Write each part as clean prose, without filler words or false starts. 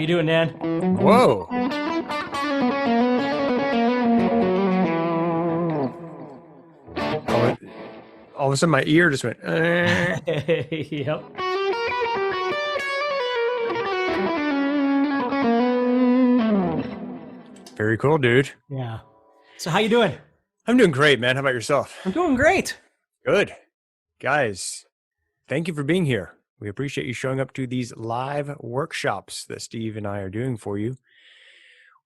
you doing, Dan? Whoa. All of a sudden, my ear just went. Yep. Very cool, dude. Yeah. So how you doing? I'm doing great, man. How about yourself? I'm doing great. Good. Guys, thank you for being here. We appreciate you showing up to these live workshops that Steve and I are doing for you.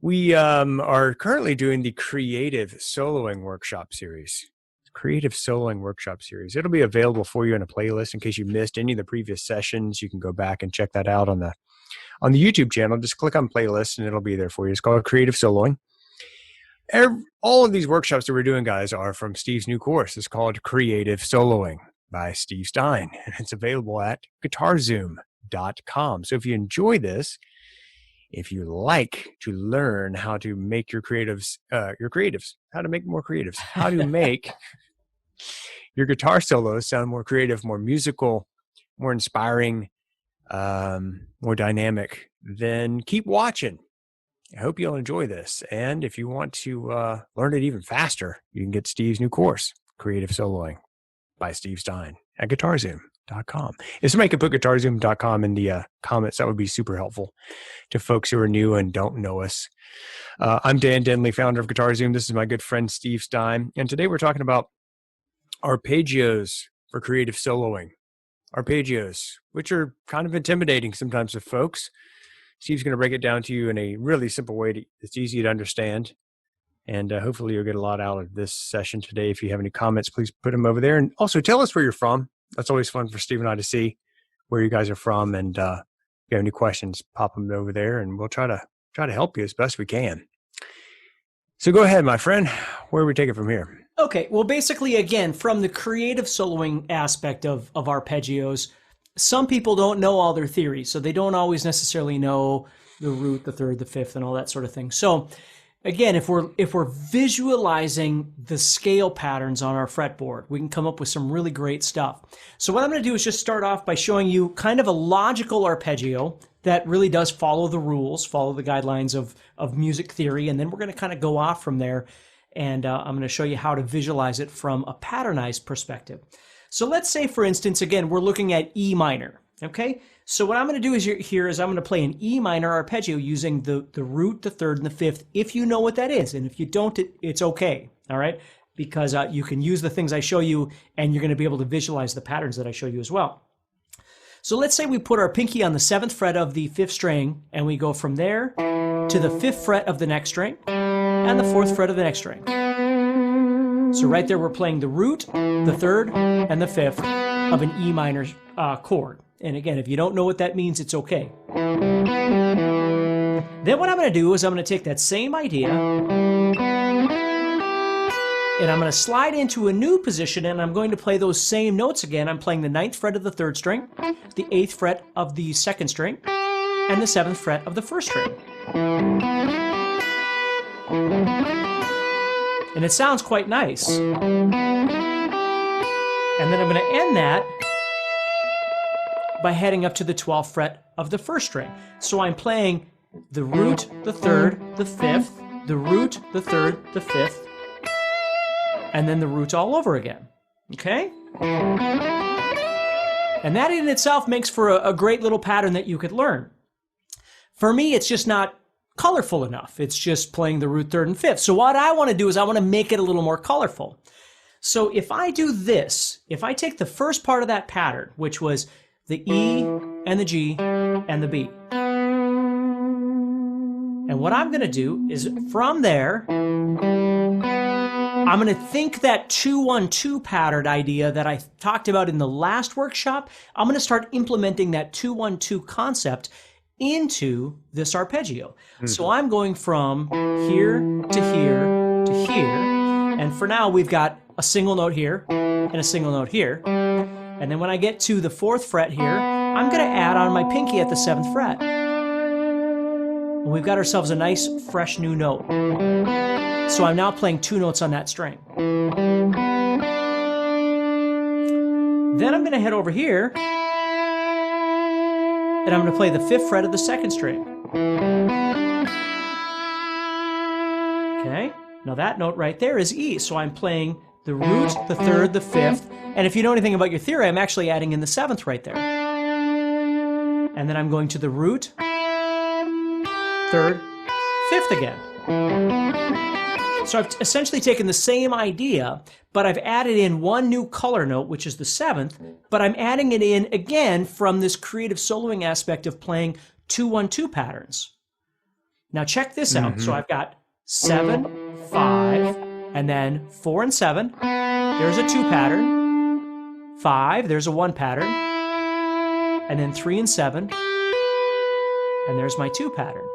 We are currently doing the Creative Soloing Workshop Series. It'll be available for you in a playlist in case you missed any of the previous sessions. You can go back and check that out on the YouTube channel. Just click on playlist and it'll be there for you. It's called Creative Soloing. All of these workshops that we're doing, guys, are from Steve's new course. It's called Creative Soloing by Steve Stine, and it's available at guitarzoom.com. So if you enjoy this, if you like to learn how to make how to make more creatives, how to make your guitar solos sound more creative, more musical, more inspiring, more dynamic, then keep watching. I hope you'll enjoy this. And if you want to learn it even faster, you can get Steve's new course, Creative Soloing by Steve Stine, at guitarzoom.com. If somebody could put guitarzoom.com in the comments, that would be super helpful to folks who are new and don't know us. I'm Dan Denley, founder of GuitarZoom. This is my good friend Steve Stine. And today we're talking about arpeggios for creative soloing. Arpeggios, which are kind of intimidating sometimes to folks. Steve's going to break it down to you in a really simple way that's easy to understand. And hopefully you'll get a lot out of this session today. If you have any comments, please put them over there. And also tell us where you're from. That's always fun for Steve and I to see where you guys are from. And if you have any questions, pop them over there and we'll try to help you as best we can. So go ahead, my friend. Where do we take it from here? Okay. Well, basically, again, from the creative soloing aspect of arpeggios, some people don't know all their theories. So they don't always necessarily know the root, the third, the fifth, and all that sort of thing. So again, if we're visualizing the scale patterns on our fretboard, we can come up with some really great stuff. So what I'm going to do is just start off by showing you kind of a logical arpeggio that really does follow the rules, follow the guidelines of music theory, and then we're going to kind of go off from there, and I'm going to show you how to visualize it from a patternized perspective. So let's say, for instance, again, we're looking at E minor, okay? So what I'm going to do is I'm going to play an E minor arpeggio using the root, the third, and the fifth, if you know what that is. And if you don't, it's okay, all right? Because you can use the things I show you, and you're going to be able to visualize the patterns that I show you as well. So let's say we put our pinky on the 7th fret of the 5th string, and we go from there to the 5th fret of the next string, and the 4th fret of the next string. So right there, we're playing the root, the 3rd, and the 5th of an E minor chord. And again, if you don't know what that means, it's okay. Then what I'm going to do is I'm going to take that same idea and I'm going to slide into a new position, and I'm going to play those same notes again. I'm playing the 9th fret of the 3rd string, the 8th fret of the 2nd string, and the 7th fret of the 1st string. And it sounds quite nice. And then I'm going to end that by heading up to the 12th fret of the 1st string. So I'm playing the root, the 3rd, the 5th, the root, the 3rd, the 5th, and then the root all over again. Okay? And that in itself makes for a great little pattern that you could learn. For me, it's just not colorful enough. It's just playing the root, 3rd, and 5th. So what I want to do is I want to make it a little more colorful. So if I do this, if I take the first part of that pattern, which was the E and the G and the B, and what I'm going to do is from there, I'm going to think that 2-1-2 pattern idea that I talked about in the last workshop. I'm going to start implementing that 2-1-2 concept into this arpeggio. Mm-hmm. So I'm going from here to here to here. And for now, we've got a single note here and a single note here. And then when I get to the 4th fret here, I'm going to add on my pinky at the 7th fret. And we've got ourselves a nice, fresh new note. So I'm now playing 2 notes on that string. Then I'm going to head over here and I'm going to play the 5th fret of the 2nd string. Okay, now that note right there is E, so I'm playing the root, the 3rd, the 5th, and if you know anything about your theory, I'm actually adding in the 7th right there. And then I'm going to the root, 3rd, 5th again. So I've essentially taken the same idea, but I've added in one new color note, which is the 7th, but I'm adding it in again from this creative soloing aspect of playing 2-1-2 patterns. Now check this out. So I've got 7, 5, and then 4 and 7. There's a 2 pattern. 5, there's a 1 pattern. And then 3 and 7. And there's my 2 pattern.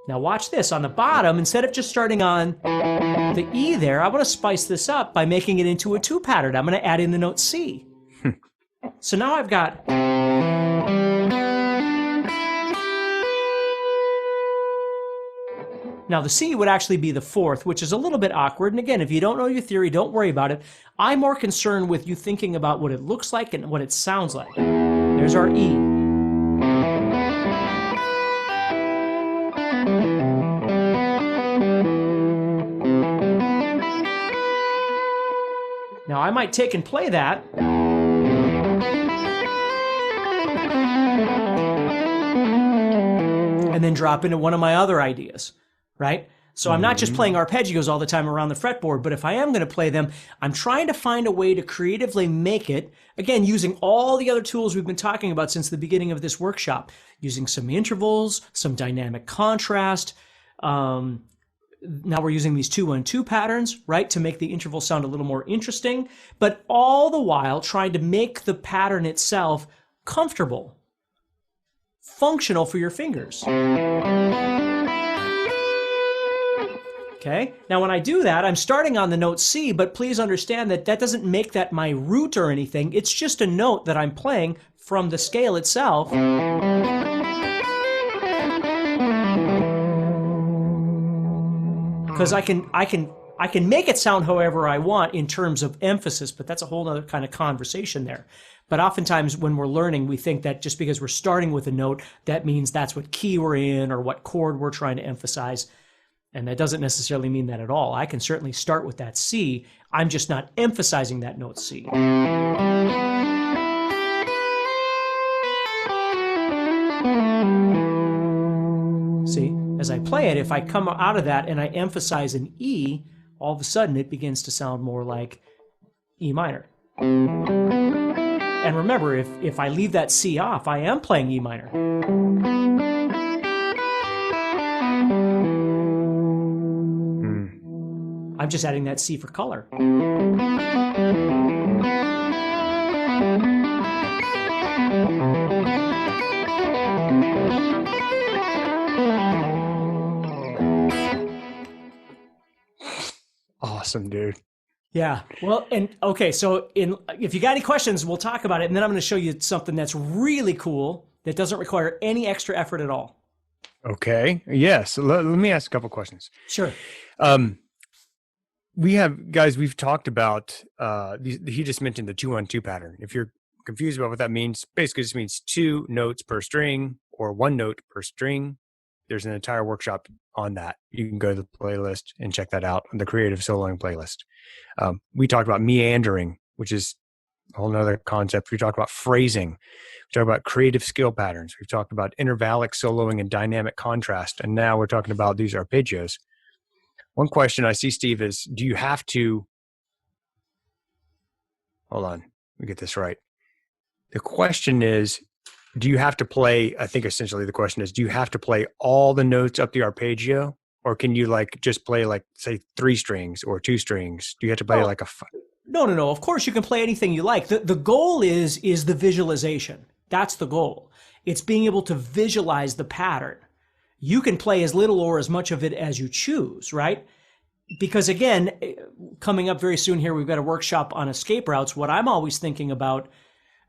Now watch this. On the bottom, instead of just starting on the E there, I want to spice this up by making it into a 2 pattern. I'm going to add in the note C. So now I've got... Now the C would actually be the 4th, which is a little bit awkward. And again, if you don't know your theory, don't worry about it. I'm more concerned with you thinking about what it looks like and what it sounds like. There's our E. Now I might take and play that. And then drop into one of my other ideas, right? So I'm not just playing arpeggios all the time around the fretboard, but if I am going to play them, I'm trying to find a way to creatively make it, again, using all the other tools we've been talking about since the beginning of this workshop, using some intervals, some dynamic contrast. Now we're using these 2-1-2 patterns, right, to make the interval sound a little more interesting, but all the while trying to make the pattern itself comfortable, functional for your fingers. Okay, now when I do that, I'm starting on the note C, but please understand that that doesn't make that my root or anything. It's just a note that I'm playing from the scale itself. Because I can make it sound however I want in terms of emphasis, but that's a whole other kind of conversation there. But oftentimes when we're learning, we think that just because we're starting with a note, that means that's what key we're in or what chord we're trying to emphasize. And that doesn't necessarily mean that at all. I can certainly start with that C. I'm just not emphasizing that note C. See, as I play it, if I come out of that and I emphasize an E, all of a sudden it begins to sound more like E minor. And remember, if I leave that C off, I am playing E minor. I'm just adding that C for color. Awesome, dude. Yeah. Well, and okay, so if you got any questions, we'll talk about it, and then I'm going to show you something that's really cool that doesn't require any extra effort at all. Okay. Yes. Let me ask a couple questions. Sure. We've talked about, he just mentioned the 2-1-2 pattern. If you're confused about what that means, basically it just means 2 notes per string or 1 note per string. There's an entire workshop on that. You can go to the playlist and check that out on the Creative Soloing playlist. We talked about meandering, which is a whole nother concept. We talked about phrasing. We talked about creative skill patterns. We've talked about intervallic soloing and dynamic contrast. And now we're talking about these arpeggios. One question I see, Steve, is do you have to, hold on, let me get this right. The question is, do you have to play, I think essentially the question is, do you have to play all the notes up the arpeggio? Or can you just play say 3 strings or 2 strings? Do you have to play No. Of course you can play anything you like. The goal is the visualization. That's the goal. It's being able to visualize the pattern. You can play as little or as much of it as you choose, right? Because again, coming up very soon here, we've got a workshop on escape routes. What I'm always thinking about,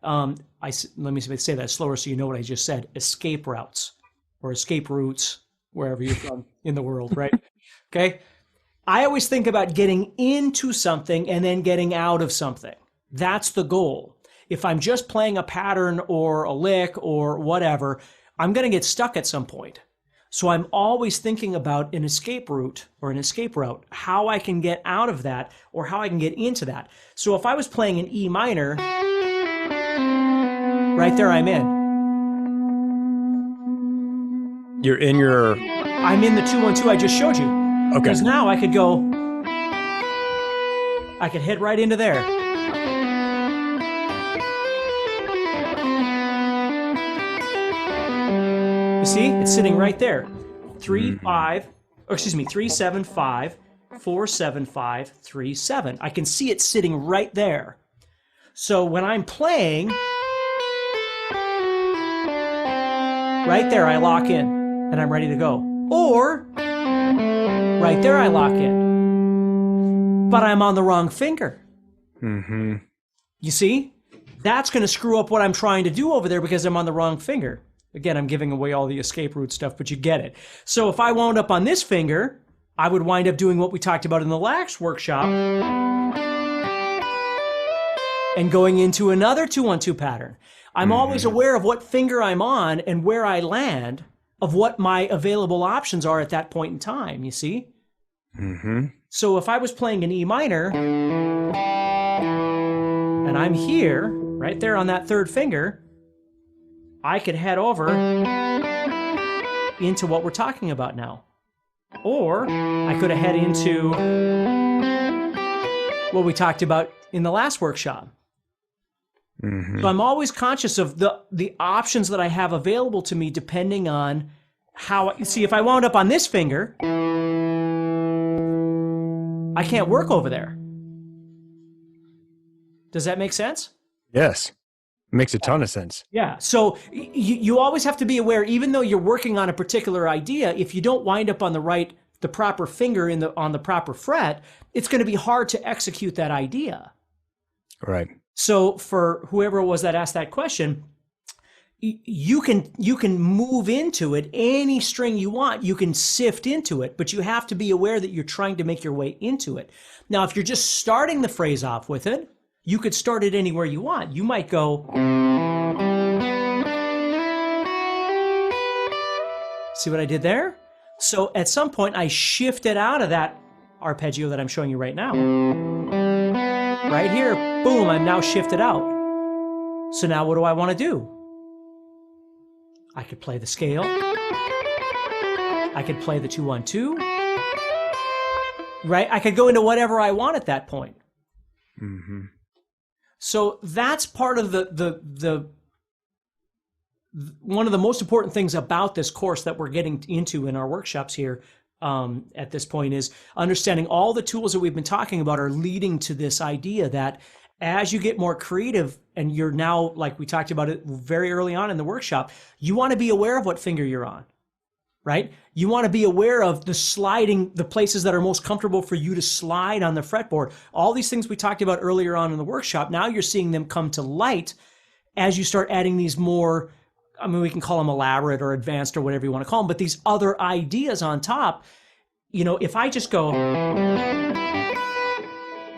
let me say that slower so you know what I just said, escape routes or escape routes, wherever you're from in the world, right? Okay. I always think about getting into something and then getting out of something. That's the goal. if I'm just playing a pattern or a lick or whatever, I'm going to get stuck at some point. So I'm always thinking about an escape route or an escape route, how I can get out of that or how I can get into that. So if I was playing an E minor, right there I'm in. You're in your... I'm in the 2-1-2 I just showed you. Okay. Because now I could go, I could hit right into there. You see, it's sitting right there. 3, 5, or excuse me, 3, 7, 5, 4, 7, 5, 3, 7. I can see it sitting right there. So when I'm playing, right there I lock in and I'm ready to go. Or right there I lock in. But I'm on the wrong finger. Mm-hmm. You see? That's going to screw up what I'm trying to do over there because I'm on the wrong finger. Again, I'm giving away all the escape route stuff, but you get it. So if I wound up on this finger, I would wind up doing what we talked about in the last workshop and going into another 2-1-2 pattern. I'm always aware of what finger I'm on and where I land, of what my available options are at that point in time, you see? Mm-hmm. So if I was playing an E minor, and I'm here, right there on that third finger, I could head over into what we're talking about now. Or I could have head into what we talked about in the last workshop. Mm-hmm. So I'm always conscious of the options that I have available to me depending on how... See, if I wound up on this finger, I can't work over there. Does that make sense? Yes. Makes a ton of sense. Yeah. So you always have to be aware, even though you're working on a particular idea, if you don't wind up on the proper finger on the proper fret, it's going to be hard to execute that idea. Right. So for whoever it was that asked that question, you can move into it any string you want. You can sift into it, but you have to be aware that you're trying to make your way into it. Now, if you're just starting the phrase off with it, you could start it anywhere you want. You might go... See what I did there? So at some point, I shifted out of that arpeggio that I'm showing you right now. Right here, boom, I'm now shifted out. So now what do I want to do? I could play the scale. I could play the 2-1-2. Right? I could go into whatever I want at that point. Mm-hmm. So that's part of one of the most important things about this course that we're getting into in our workshops here at this point is understanding all the tools that we've been talking about are leading to this idea that as you get more creative and you're now, like we talked about it very early on in the workshop, you want to be aware of what finger you're on, right? You want to be aware of the places that are most comfortable for you to slide on the fretboard. All these things we talked about earlier on in the workshop, now you're seeing them come to light as you start adding these more, I mean, we can call them elaborate or advanced or whatever you want to call them, but these other ideas on top, you know, if I just go,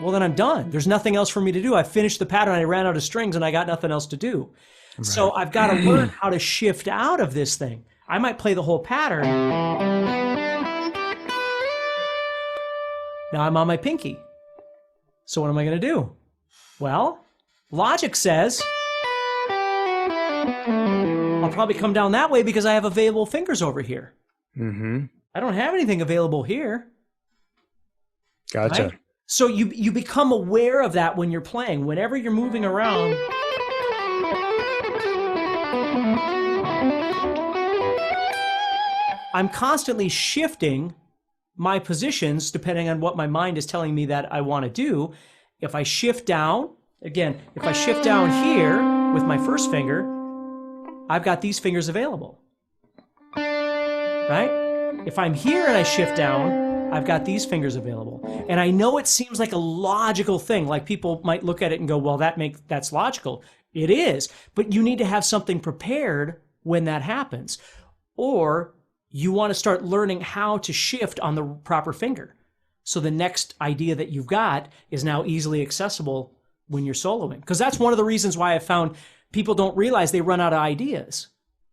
well, then I'm done. There's nothing else for me to do. I finished the pattern, I ran out of strings, and I got nothing else to do. Right. So I've got to learn how to shift out of this thing. I might play the whole pattern. Now I'm on my pinky. So what am I going to do? Well, logic says I'll probably come down that way because I have available fingers over here. Mm-hmm. I don't have anything available here. Gotcha. Right? So you become aware of that when you're playing. Whenever you're moving around, I'm constantly shifting my positions depending on what my mind is telling me that I want to do. If I shift down, again, if I shift down here with my first finger, I've got these fingers available, right? If I'm here and I shift down, I've got these fingers available. And I know it seems like a logical thing, like people might look at it and go, well, that's logical. It is, but you need to have something prepared when that happens. Or you want to start learning how to shift on the proper finger. So the next idea that you've got is now easily accessible when you're soloing. Because that's one of the reasons why I found people don't realize they run out of ideas.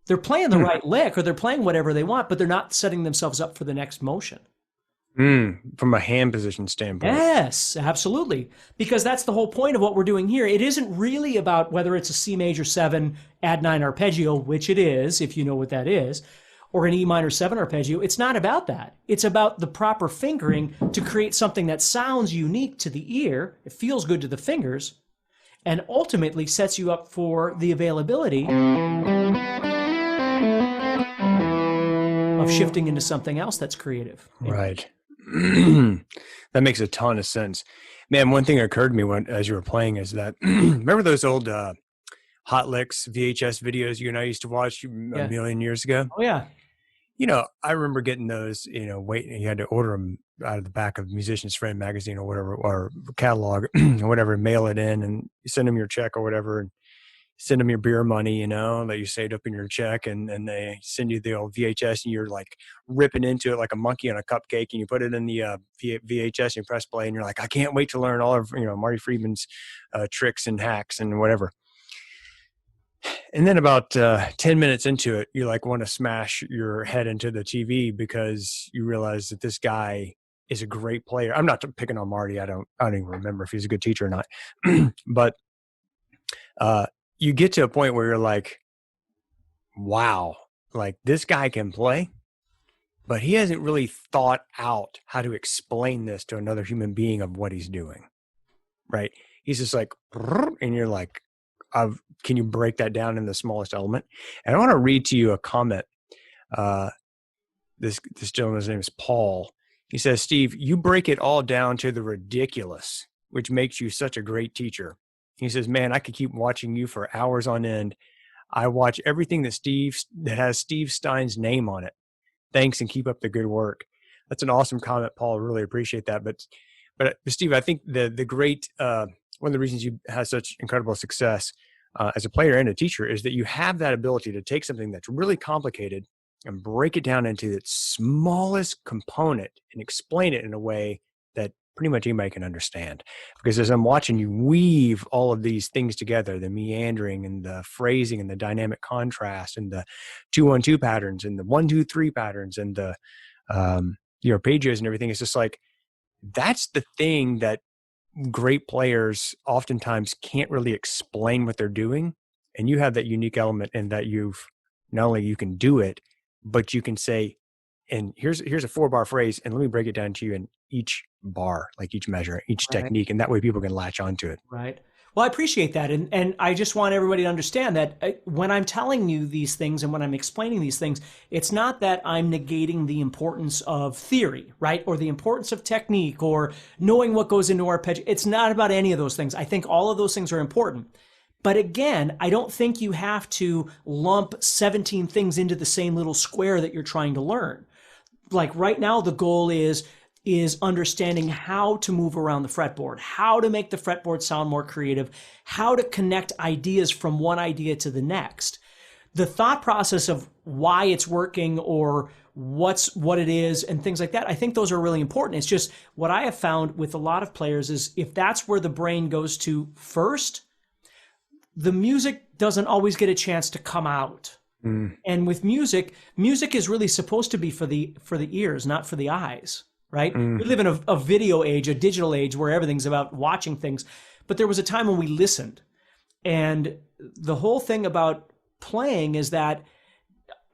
They're playing the right lick or they're playing whatever they want, but they're not setting themselves up for the next motion. From a hand position standpoint. Yes, absolutely. Because that's the whole point of what we're doing here. It isn't really about whether it's a C major 7 add 9 arpeggio, which it is, if you know what that is, or an E minor 7 arpeggio. It's not about that. It's about the proper fingering to create something that sounds unique to the ear, it feels good to the fingers, and ultimately sets you up for the availability of shifting into something else that's creative. Right. That makes a ton of sense. Man, one thing that occurred to me as you were playing is that, remember those old Hot Licks VHS videos you and I used to watch a million years ago? Oh, yeah. I remember getting those, waiting. You had to order them out of the back of Musician's Friend magazine or whatever, or catalog or whatever, mail it in and you send them your check or whatever and send them your beer money, that you saved up in your check, and they send you the old VHS and you're like ripping into it like a monkey on a cupcake, and you put it in the VHS and you press play and you're like, I can't wait to learn all of, Marty Friedman's tricks and hacks and whatever. And then about 10 minutes into it, you like want to smash your head into the TV because you realize that this guy is a great player. I'm not picking on Marty. I don't even remember if he's a good teacher or not, but you get to a point where you're like, wow, like this guy can play, but he hasn't really thought out how to explain this to another human being of what he's doing. Right. He's just like, and you're like, can you break that down in the smallest element? And I want to read to you a comment. This gentleman's name is Paul. He says, Steve, you break it all down to the ridiculous, which makes you such a great teacher. He says, man, I could keep watching you for hours on end. I watch everything that has Steve Stine's name on it. Thanks, and keep up the good work. That's an awesome comment, Paul. I really appreciate that. But Steve, I think the great one of the reasons you have such incredible success as a player and a teacher is that you have that ability to take something that's really complicated and break it down into its smallest component and explain it in a way that pretty much anybody can understand. Because as I'm watching you weave all of these things together, the meandering and the phrasing and the dynamic contrast and the 2-1-2 patterns and the 1-2-3 patterns and the arpeggios and everything, it's just like, that's the thing that great players oftentimes can't really explain what they're doing. And you have that unique element in that not only you can do it, but you can say, and here's a 4-bar phrase, and let me break it down to you in each bar, like each measure, each technique, and that way people can latch onto it. Right. Well, I appreciate that. And I just want everybody to understand that when I'm telling you these things and when I'm explaining these things, it's not that I'm negating the importance of theory, right? Or the importance of technique or knowing what goes into arpeggio. It's not about any of those things. I think all of those things are important. But again, I don't think you have to lump 17 things into the same little square that you're trying to learn. Like right now, the goal is understanding how to move around the fretboard, how to make the fretboard sound more creative, how to connect ideas from one idea to the next. The thought process of why it's working or what it is and things like that, I think those are really important. It's just what I have found with a lot of players is if that's where the brain goes to first, the music doesn't always get a chance to come out. And with music is really supposed to be for the ears, not for the eyes, right? We live in a video age, a digital age where everything's about watching things. But there was a time when we listened. And the whole thing about playing is that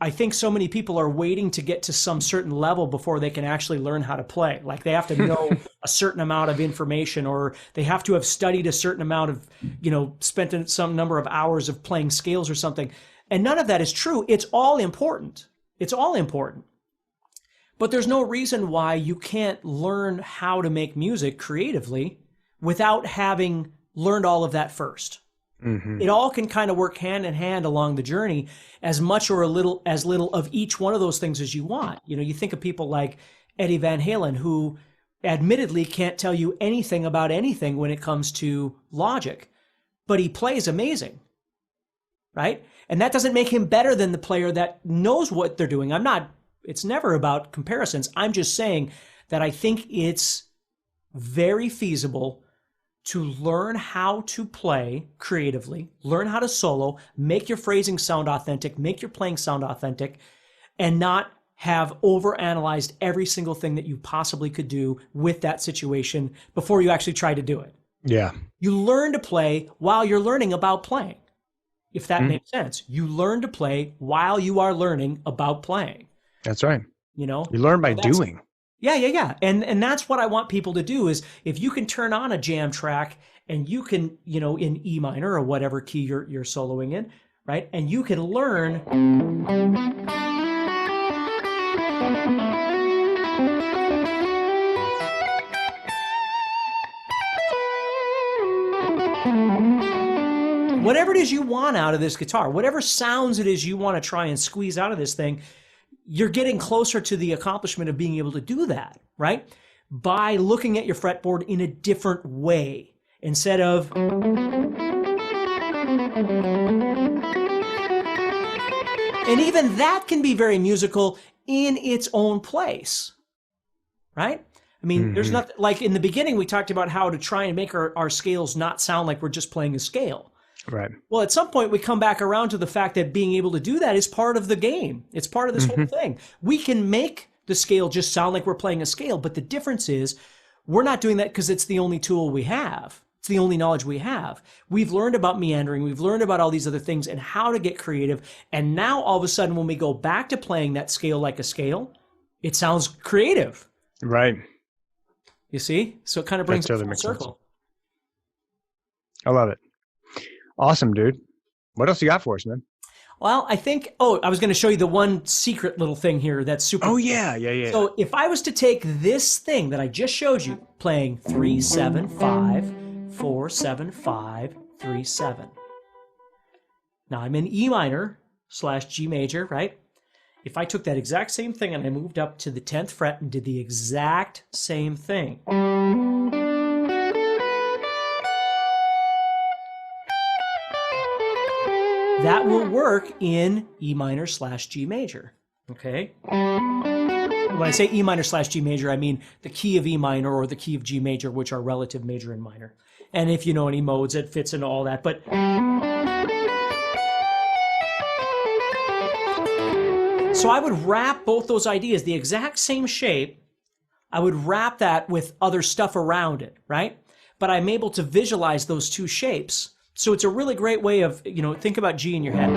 I think so many people are waiting to get to some certain level before they can actually learn how to play. Like they have to know a certain amount of information, or they have to have studied a certain amount of, spent some number of hours of playing scales or something. And none of that is true. It's all important. It's all important. But there's no reason why you can't learn how to make music creatively without having learned all of that first. Mm-hmm. It all can kind of work hand in hand along the journey, as much or as little of each one of those things as you want. You think of people like Eddie Van Halen, who admittedly can't tell you anything about anything when it comes to logic, but he plays amazing, right? And that doesn't make him better than the player that knows what they're doing. It's never about comparisons. I'm just saying that I think it's very feasible to learn how to play creatively, learn how to solo, make your phrasing sound authentic, make your playing sound authentic, and not have overanalyzed every single thing that you possibly could do with that situation before you actually try to do it. Yeah. You learn to play while you're learning about playing, if that makes sense. You learn to play while you are learning about playing. That's right. You know, you learn by doing. Yeah. And that's what I want people to do is if you can turn on a jam track and you can, you know, in E minor or whatever key you're soloing in, right? And you can learn whatever it is you want out of this guitar, whatever sounds it is you want to try and squeeze out of this thing, you're getting closer to the accomplishment of being able to do that, right? By looking at your fretboard in a different way instead of and even that can be very musical in its own place, right? I mean, there's nothing like in the beginning, we talked about how to try and make our scales not sound like we're just playing a scale. Right. Well, at some point, we come back around to the fact that being able to do that is part of the game. It's part of this whole thing. We can make the scale just sound like we're playing a scale, but the difference is we're not doing that because it's the only tool we have. It's the only knowledge we have. We've learned about meandering. We've learned about all these other things and how to get creative. And now, all of a sudden, when we go back to playing that scale like a scale, it sounds creative. Right. You see? So it kind of brings it full circle. I love it. Awesome, dude. What else you got for us, man? Well, I think, I was going to show you the one secret little thing here that's super. Oh, yeah. So if I was to take this thing that I just showed you, playing 3, 7, 5, 4, 7, 5, 3, 7. Now I'm in E minor / G major, right? If I took that exact same thing and I moved up to the 10th fret and did the exact same thing. That will work in E minor / G major, okay? When I say E minor / G major, I mean the key of E minor or the key of G major, which are relative major and minor. And if you know any modes, it fits into all that. But so I would wrap both those ideas, the exact same shape, I would wrap that with other stuff around it, right? But I'm able to visualize those two shapes. So it's a really great way of, you know, think about G in your head.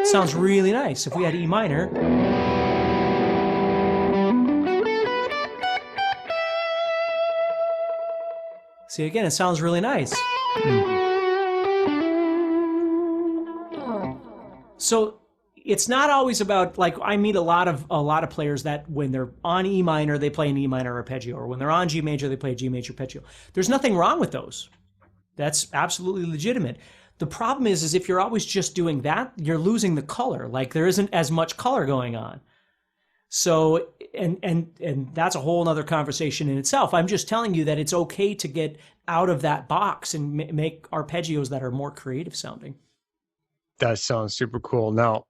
Sounds really nice. If we had E minor. See, again, it sounds really nice. So it's not always about, like, I meet a lot of players that when they're on E minor, they play an E minor arpeggio, or when they're on G major, they play a G major arpeggio. There's nothing wrong with those. That's absolutely legitimate. The problem is if you're always just doing that, you're losing the color. Like, there isn't as much color going on. So, and that's a whole other conversation in itself. I'm just telling you that it's okay to get out of that box and make arpeggios that are more creative sounding. That sounds super cool. Now,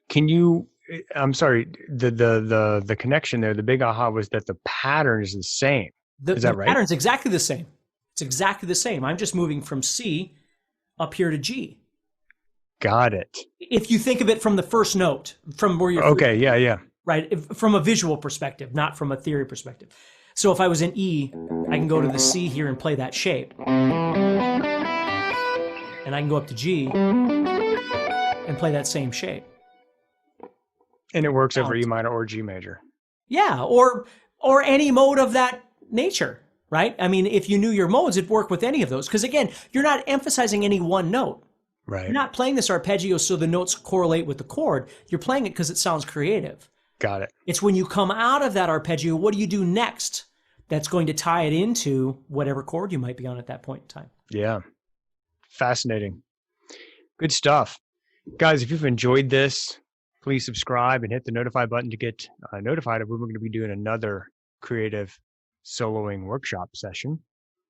can you, I'm sorry, the connection there, the big aha was that the pattern is the same. Is that right? The pattern's exactly the same. It's exactly the same. I'm just moving from C up here to G. Got it. If you think of it from the first note, from where you're... Okay, yeah. Right, from a visual perspective, not from a theory perspective. So if I was in E, I can go to the C here and play that shape. And I can go up to G and play that same shape. And it works over E minor or G major. Yeah, or any mode of that nature, right? I mean, if you knew your modes, it'd work with any of those. Because again, you're not emphasizing any one note. Right. You're not playing this arpeggio so the notes correlate with the chord. You're playing it because it sounds creative. Got it. It's when you come out of that arpeggio, what do you do next that's going to tie it into whatever chord you might be on at that point in time. Yeah. Fascinating. Good stuff. Guys, if you've enjoyed this, please subscribe and hit the notify button to get notified of when we're going to be doing another creative soloing workshop session.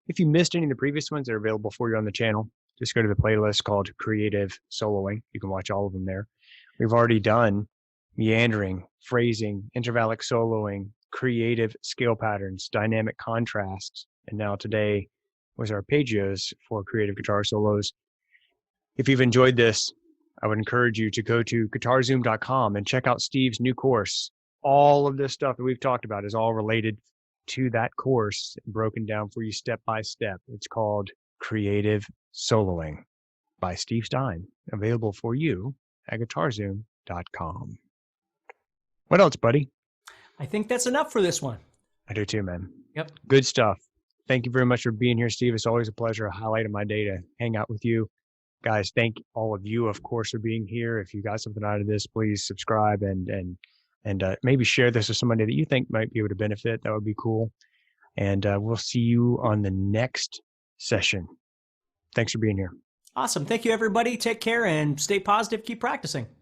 If you missed any of the previous ones, they're available for you on the channel. Just go to the playlist called Creative Soloing. You can watch all of them there. We've already done meandering, phrasing, intervallic soloing, creative scale patterns, dynamic contrasts, and now today was Arpeggios for creative guitar solos. If you've enjoyed this, I would encourage you to go to guitarzoom.com and check out Steve's new course. All of this stuff that we've talked about is all related to that course, broken down for you step by step. It's called Creative Soloing by Steve Stine, available for you at guitarzoom.com. What else, buddy? I think that's enough for this one. I do too, man. Yep. Good stuff. Thank you very much for being here, Steve. It's always a pleasure, a highlight of my day to hang out with you. Guys, thank all of you, of course, for being here. If you got something out of this, please subscribe and maybe share this with somebody that you think might be able to benefit. That would be cool. And we'll see you on the next session. Thanks for being here. Awesome. Thank you, everybody. Take care and stay positive. Keep practicing.